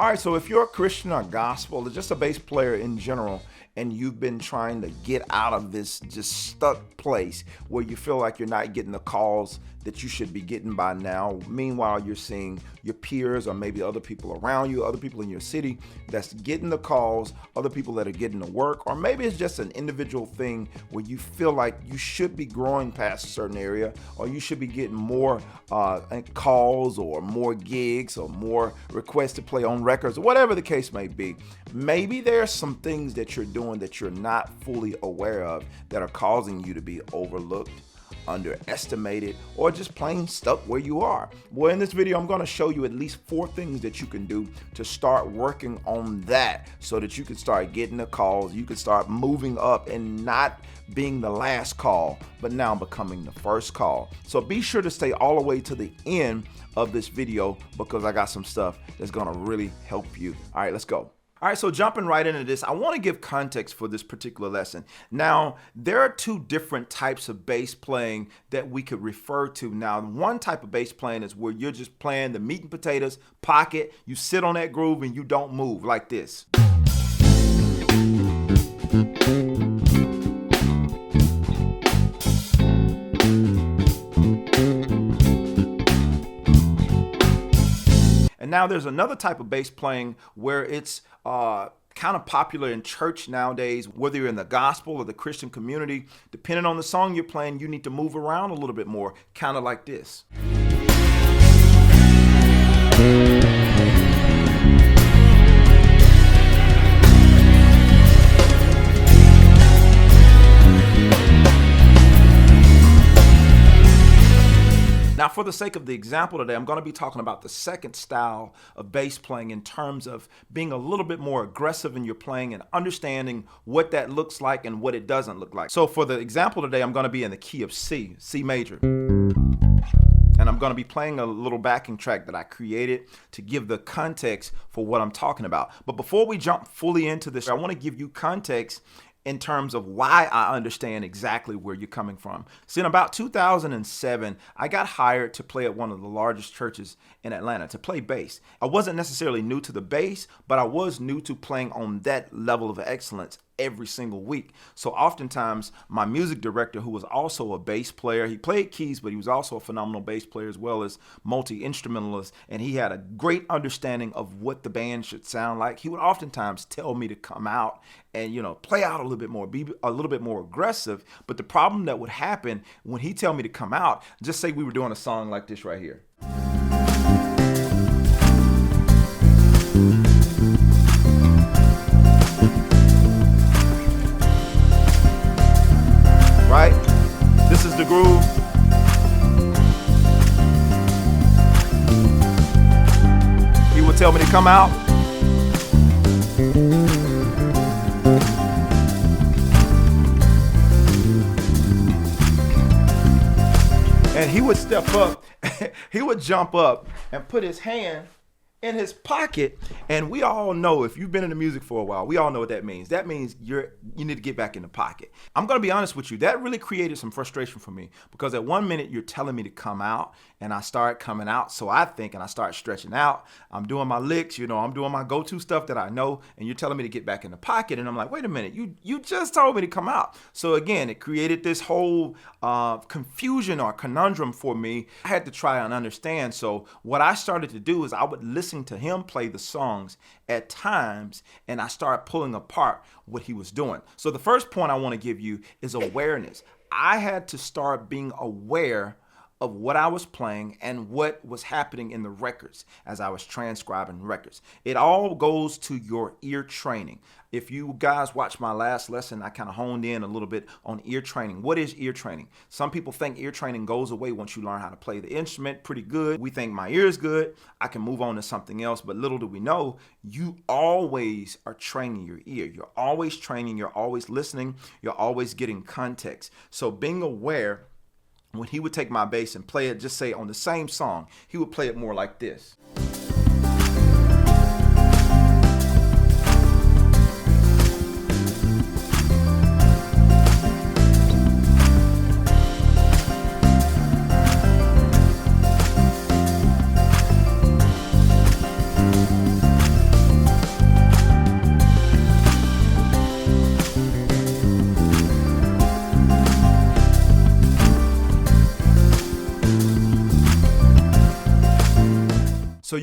All right, so if you're a Christian or gospel or just a bass player in general, and you've been trying to get out of this just stuck place where you feel like you're not getting the calls that you should be getting by now. Meanwhile, you're seeing your peers or maybe other people around you, other people in your city that's getting the calls, other people that are getting the work, or maybe it's just an individual thing where you feel like you should be growing past a certain area, or you should be getting more calls or more gigs or more requests to play on records, or whatever the case may be. Maybe there's some things that you're doing that you're not fully aware of that are causing you to be overlooked, underestimated, or just plain stuck where you are. Well, in this video, I'm going to show you at least 4 things that you can do to start working on that so that you can start getting the calls, you can start moving up and not being the last call, but now becoming the first call. So be sure to stay all the way to the end of this video because I got some stuff that's going to really help you. All right, let's go. All right, so jumping right into this, I want to give context for this particular lesson. Now, there are 2 different types of bass playing that we could refer to. Now, one type of bass playing is where you're just playing the meat and potatoes, pocket, you sit on that groove and you don't move like this. And now there's another type of bass playing where it's kind of popular in church nowadays, whether you're in the gospel or the Christian community. Depending on the song you're playing, you need to move around a little bit more, kind of like this. Now, for the sake of the example today, I'm going to be talking about the second style of bass playing in terms of being a little bit more aggressive in your playing and understanding what that looks like and what it doesn't look like. So for the example today, I'm going to be in the key of C major. And I'm going to be playing a little backing track that I created to give the context for what I'm talking about. But before we jump fully into this, I want to give you context in terms of why I understand exactly where you're coming from. See, in about 2007, I got hired to play at one of the largest churches in Atlanta to play bass. I wasn't necessarily new to the bass, but I was new to playing on that level of excellence every single week. So oftentimes my music director, who was also a bass player, he played keys, but he was also a phenomenal bass player as well as multi-instrumentalist, and he had a great understanding of what the band should sound like. He would oftentimes tell me to come out and, play out a little bit more, be a little bit more aggressive. But the problem that would happen when he tell me to come out, just say we were doing a song like this right here. Right? This is the groove. He would tell me to come out. And he would step up, he would jump up and put his hand in his pocket. And we all know, if you've been in the music for a while, we all know what that means. That means you need to get back in the pocket. I'm going to be honest with you. That really created some frustration for me because at one minute you're telling me to come out and I start coming out. So I think, and I start stretching out. I'm doing my licks, I'm doing my go-to stuff that I know. And you're telling me to get back in the pocket. And I'm like, wait a minute, you just told me to come out. So again, it created this whole confusion or conundrum for me. I had to try and understand. So what I started to do is I would listen to him play the songs at times, and I started pulling apart what he was doing. So the first point I want to give you is awareness. I had to start being aware of what I was playing and what was happening in the records as I was transcribing records. It all goes to your ear training. If you guys watch my last lesson, I kind of honed in a little bit on ear training. What is ear training? Some people think ear training goes away once you learn how to play the instrument pretty good. We think my ear is good, I can move on to something else, but little do we know, you always are training your ear. You're always training, you're always listening, you're always getting context. So being aware, when he would take my bass and play it, just say on the same song, he would play it more like this.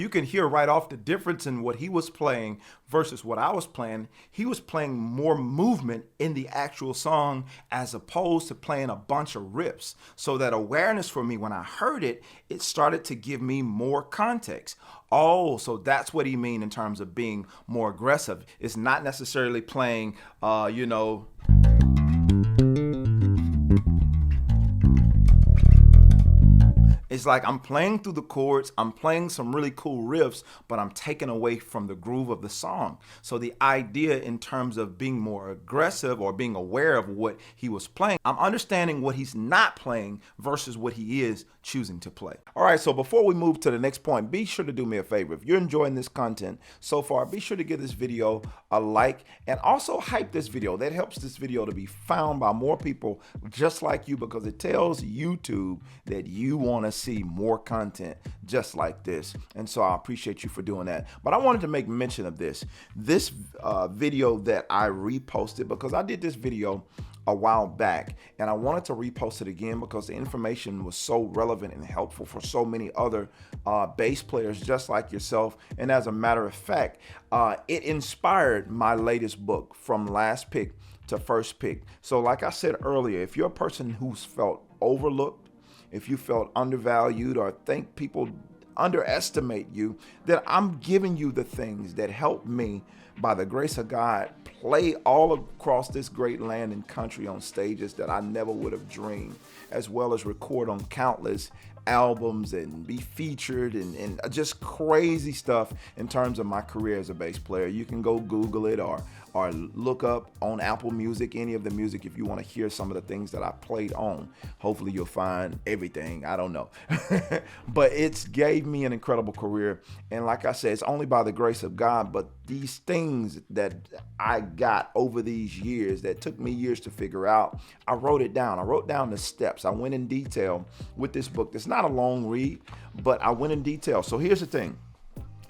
you can hear right off the difference in what he was playing versus what I was playing. He was playing more movement in the actual song as opposed to playing a bunch of riffs. So that awareness for me, when I heard it, it started to give me more context. Oh, so that's what he mean in terms of being more aggressive. It's not necessarily playing, it's like I'm playing through the chords, I'm playing some really cool riffs, but I'm taking away from the groove of the song. So the idea in terms of being more aggressive or being aware of what he was playing, I'm understanding what he's not playing versus what he is choosing to play. All right, so before we move to the next point, be sure to do me a favor. If you're enjoying this content so far, be sure to give this video a like and also hype this video. That helps this video to be found by more people just like you, because it tells YouTube that you want to see more content just like this. And so I appreciate you for doing that. But I wanted to make mention of this video that I reposted, because I did this video a while back and I wanted to repost it again because the information was so relevant and helpful for so many other bass players just like yourself. And as a matter of fact, it inspired my latest book, From Last Pick to First Pick. So like I said earlier, if you're a person who's felt overlooked, if you felt undervalued or think people underestimate you, then I'm giving you the things that help me, by the grace of God, play all across this great land and country on stages that I never would have dreamed, as well as record on countless albums and be featured and just crazy stuff in terms of my career as a bass player. You can go Google it or look up on Apple Music, any of the music, if you want to hear some of the things that I played on. Hopefully you'll find everything. I don't know. But it's gave me an incredible career. And like I said, it's only by the grace of God. But these things that I got over these years that took me years to figure out, I wrote it down. I wrote down the steps. I went in detail with this book. It's not a long read, but I went in detail. So here's the thing.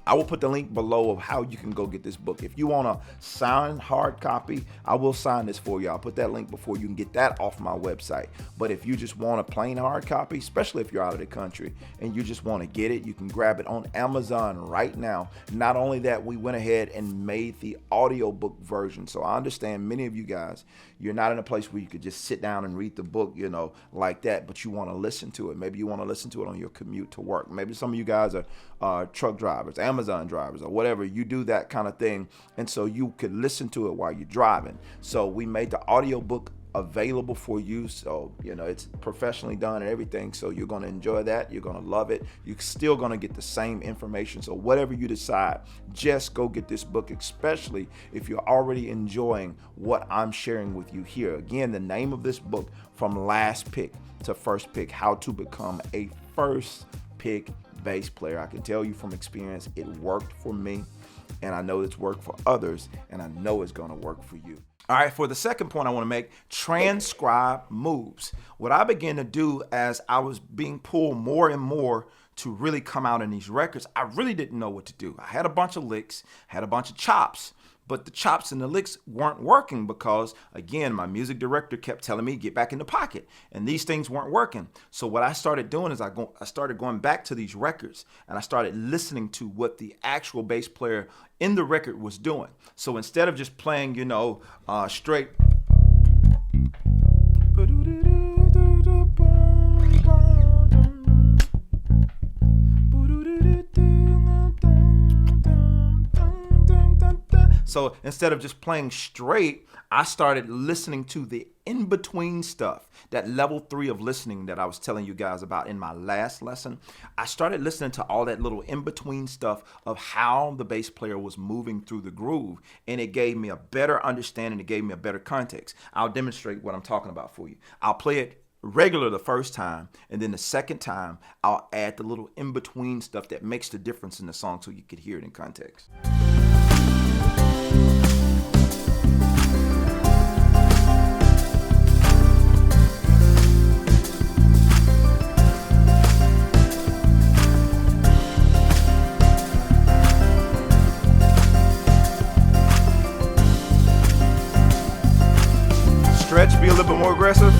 I will put the link below of how you can go get this book. If you want a signed hard copy, I will sign this for you. I'll put that link before you can get that off my website. But if you just want a plain hard copy, especially if you're out of the country and you just want to get it, you can grab it on Amazon right now. Not only that, we went ahead and made the audiobook version. So I understand many of you guys, you're not in a place where you could just sit down and read the book, like that, but you want to listen to it. Maybe you want to listen to it on your commute to work. Maybe some of you guys are truck drivers, Amazon drivers, or whatever. You do that kind of thing, and so you could listen to it while you're driving. So we made the audiobook available for you. So it's professionally done and everything, so you're going to enjoy that. You're going to love it. You're still going to get the same information. So whatever you decide, just go get this book, especially if you're already enjoying what I'm sharing with you here. Again, the name of this book, From Last Pick to First Pick: How to Become a First Pick Bass Player. I can tell you from experience, it worked for me, and I know it's worked for others, and I know it's going to work for you. All right, for the second point I want to make, transcribe moves. What I began to do as I was being pulled more and more to really come out in these records, I really didn't know what to do. I had a bunch of licks, had a bunch of chops, but the chops and the licks weren't working because, again, my music director kept telling me, get back in the pocket, and these things weren't working. So what I started doing is I started going back to these records, and I started listening to what the actual bass player in the record was doing. So instead of just playing, straight, so instead of just playing straight, I started listening to the in-between stuff, that level 3 of listening that I was telling you guys about in my last lesson. I started listening to all that little in-between stuff of how the bass player was moving through the groove, and it gave me a better understanding. It gave me a better context. I'll demonstrate what I'm talking about for you. I'll play it regular the first time, and then the second time, I'll add the little in-between stuff that makes the difference in the song so you could hear it in context. Stretch, be a little bit more aggressive.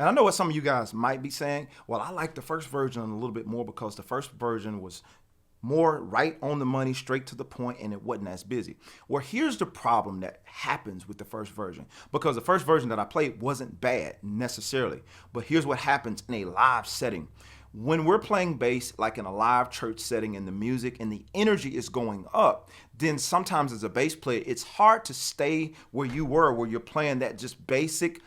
And I know what some of you guys might be saying. Well, I like the first version a little bit more because the first version was more right on the money, straight to the point, and it wasn't as busy. Well, here's the problem that happens with the first version, because the first version that I played wasn't bad necessarily, but here's what happens in a live setting. When we're playing bass, like in a live church setting, and the music and the energy is going up, then sometimes as a bass player, it's hard to stay where you were, where you're playing that just basic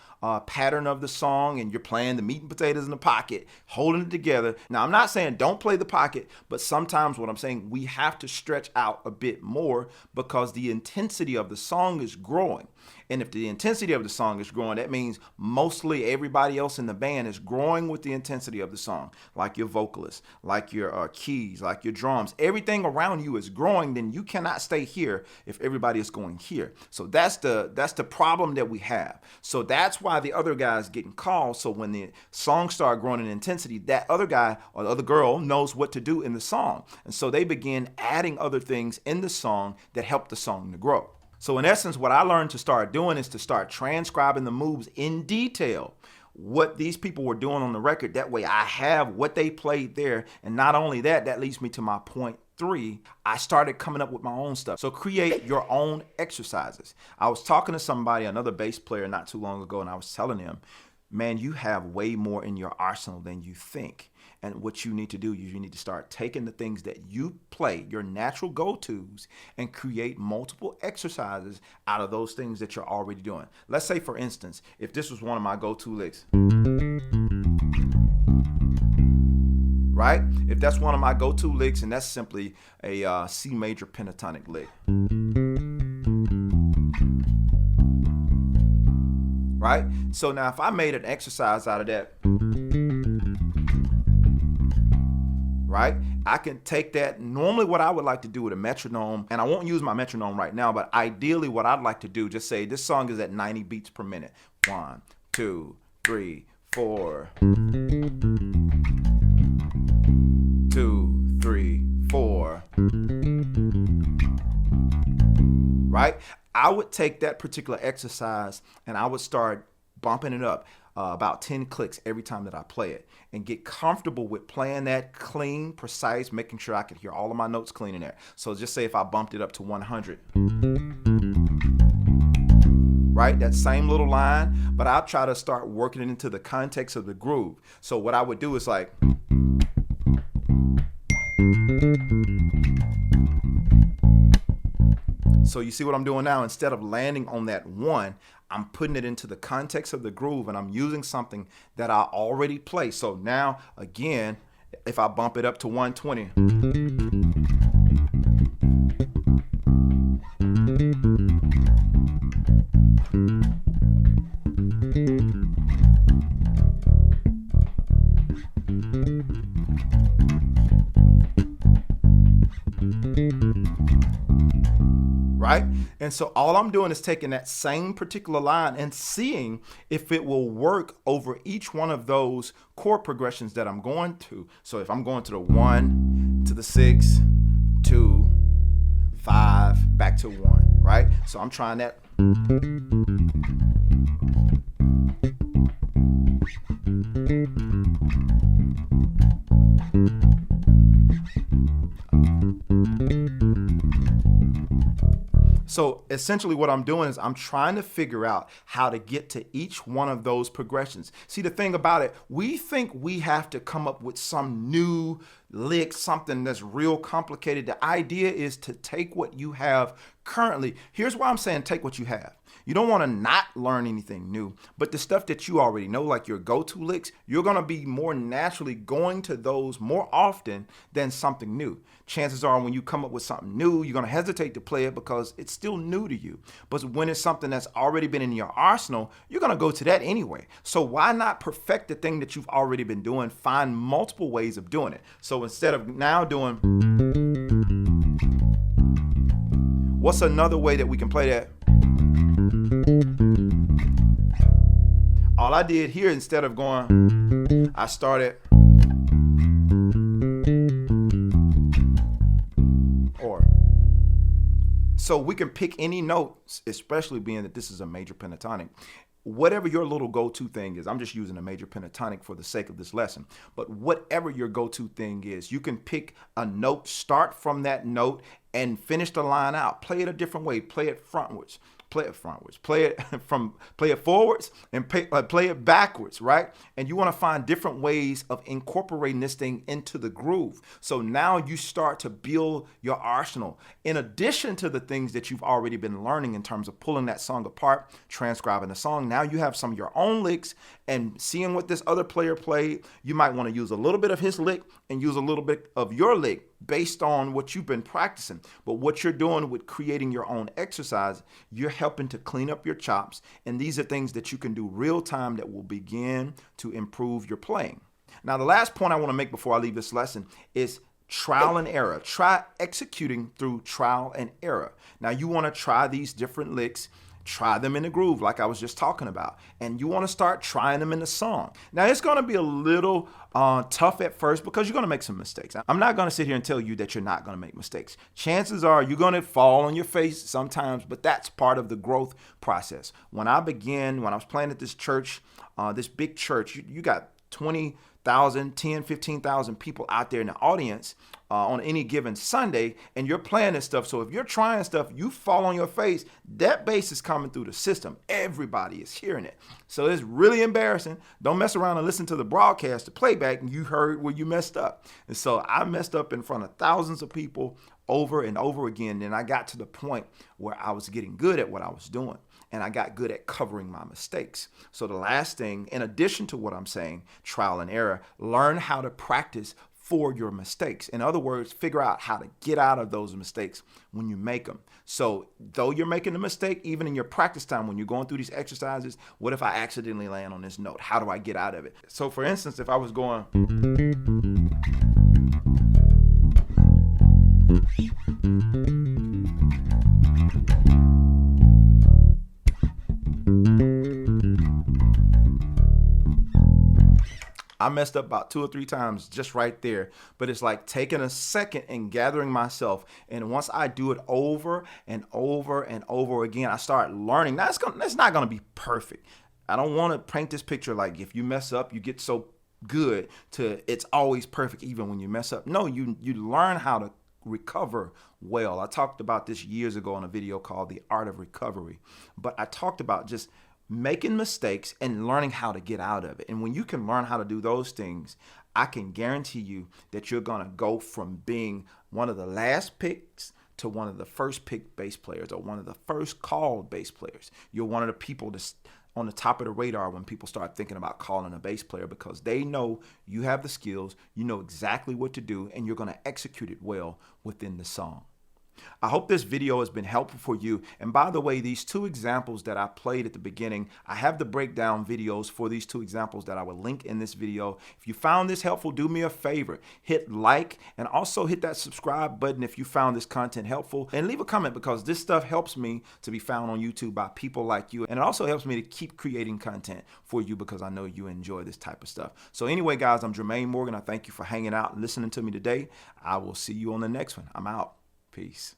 pattern of the song, and you're playing the meat and potatoes in the pocket, holding it together. Now, I'm not saying don't play the pocket, but sometimes what I'm saying, we have to stretch out a bit more because the intensity of the song is growing. And if the intensity of the song is growing, that means mostly everybody else in the band is growing with the intensity of the song, like your vocalist, like your keys, like your drums. Everything around you is growing, then you cannot stay here if everybody is going here. So that's the problem that we have. So that's why the other guy is getting called. So when the song start growing in intensity, that other guy or the other girl knows what to do in the song. And so they begin adding other things in the song that help the song to grow. So in essence, what I learned to start doing is to start transcribing the moves in detail, what these people were doing on the record. That way I have what they played there. And not only that, that leads me to my point 3. I started coming up with my own stuff. So create your own exercises. I was talking to somebody, another bass player, not too long ago, and I was telling him, man, you have way more in your arsenal than you think. And what you need to do is you need to start taking the things that you play, your natural go-tos, and create multiple exercises out of those things that you're already doing. Let's say, for instance, if this was one of my go-to licks, right? If that's one of my go-to licks, and that's simply a C major pentatonic lick, right? So now if I made an exercise out of that, right? I can take that. Normally what I would like to do with a metronome, and I won't use my metronome right now, but ideally what I'd like to do, just say this song is at 90 beats per minute. 1, 2, 3, 4. 2, 3, 4. Right? I would take that particular exercise and I would start bumping it up. About 10 clicks every time that I play it, and get comfortable with playing that clean, precise, making sure I can hear all of my notes clean in there. So just say if I bumped it up to 100, right? That same little line, but I'll try to start working it into the context of the groove. So what I would do is like, so you see what I'm doing now? Instead of landing on that 1, I'm putting it into the context of the groove, and I'm using something that I already play. So now, again, if I bump it up to 120, right? And so all I'm doing is taking that same particular line and seeing if it will work over each one of those chord progressions that I'm going to. So if I'm going to the 1, to the 6, 2, 5, back to 1, right? So I'm trying that. So essentially what I'm doing is I'm trying to figure out how to get to each one of those progressions. See, the thing about it, we think we have to come up with some new lick, something that's real complicated. The idea is to take what you have currently. Here's why I'm saying take what you have. You don't want to not learn anything new, but the stuff that you already know, like your go-to licks, you're going to be more naturally going to those more often than something new. Chances are when you come up with something new, you're going to hesitate to play it because it's still new to you. But when it's something that's already been in your arsenal, you're going to go to that anyway. So why not perfect the thing that you've already been doing? Find multiple ways of doing it. So instead of now doing, what's another way that we can play that? All I did here, instead of going, I started, or. So we can pick any notes, especially being that this is a major pentatonic, whatever your little go-to thing is, I'm just using a major pentatonic for the sake of this lesson, but whatever your go-to thing is, you can pick a note, start from that note, and finish the line out. Play it a different way. Play it frontwards. Play it frontwards. Play it forwards, and play it backwards, right? And you want to find different ways of incorporating this thing into the groove. So now you start to build your arsenal. In addition to the things that you've already been learning in terms of pulling that song apart, transcribing the song, now you have some of your own licks and seeing what this other player played. You might want to use a little bit of his lick and use a little bit of your lick based on what you've been practicing. But what you're doing with creating your own exercise, you're helping to clean up your chops. And these are things that you can do real time that will begin to improve your playing. Now, the last point I want to make before I leave this lesson is trial and error. Try executing through trial and error. Now, you want to try these different licks. Try them in the groove like I was just talking about. And you want to start trying them in the song. Now, it's going to be a little tough at first because you're going to make some mistakes. I'm not going to sit here and tell you that you're not going to make mistakes. Chances are you're going to fall on your face sometimes, but that's part of the growth process. When I was playing at this church, this big church, you got 20,000, 10, 15,000 people out there in the audience on any given Sunday, and you're playing this stuff. So if you're trying stuff, you fall on your face, that bass is coming through the system. Everybody is hearing it. So it's really embarrassing. Don't mess around and listen to the broadcast, the playback, and you heard where you messed up. And so I messed up in front of thousands of people over and over again. And I got to the point where I was getting good at what I was doing. And I got good at covering my mistakes. So the last thing, in addition to what I'm saying, trial and error, learn how to practice for your mistakes. In other words, figure out how to get out of those mistakes when you make them. So though you're making a mistake, even in your practice time, when you're going through these exercises, what if I accidentally land on this note? How do I get out of it? So for instance, if I was going... I messed up about 2 or 3 times just right there, but it's like taking a second and gathering myself. And once I do it over and over and over again, I start learning. Now, that's not going to be perfect. I don't want to paint this picture like if you mess up, you get so good to it's always perfect even when you mess up. No, you learn how to recover well. I talked about this years ago in a video called The Art of Recovery, but I talked about just making mistakes and learning how to get out of it. And when you can learn how to do those things, I can guarantee you that you're going to go from being one of the last picks to one of the first pick bass players or one of the first called bass players. You're one of the people that's on the top of the radar when people start thinking about calling a bass player because they know you have the skills, you know exactly what to do, and you're going to execute it well within the song. I hope this video has been helpful for you. And by the way, these 2 examples that I played at the beginning, I have the breakdown videos for these 2 examples that I will link in this video. If you found this helpful, do me a favor, hit like and also hit that subscribe button if you found this content helpful, and leave a comment because this stuff helps me to be found on YouTube by people like you. And it also helps me to keep creating content for you because I know you enjoy this type of stuff. So anyway, guys, I'm Jermaine Morgan. I thank you for hanging out and listening to me today. I will see you on the next one. I'm out. Peace.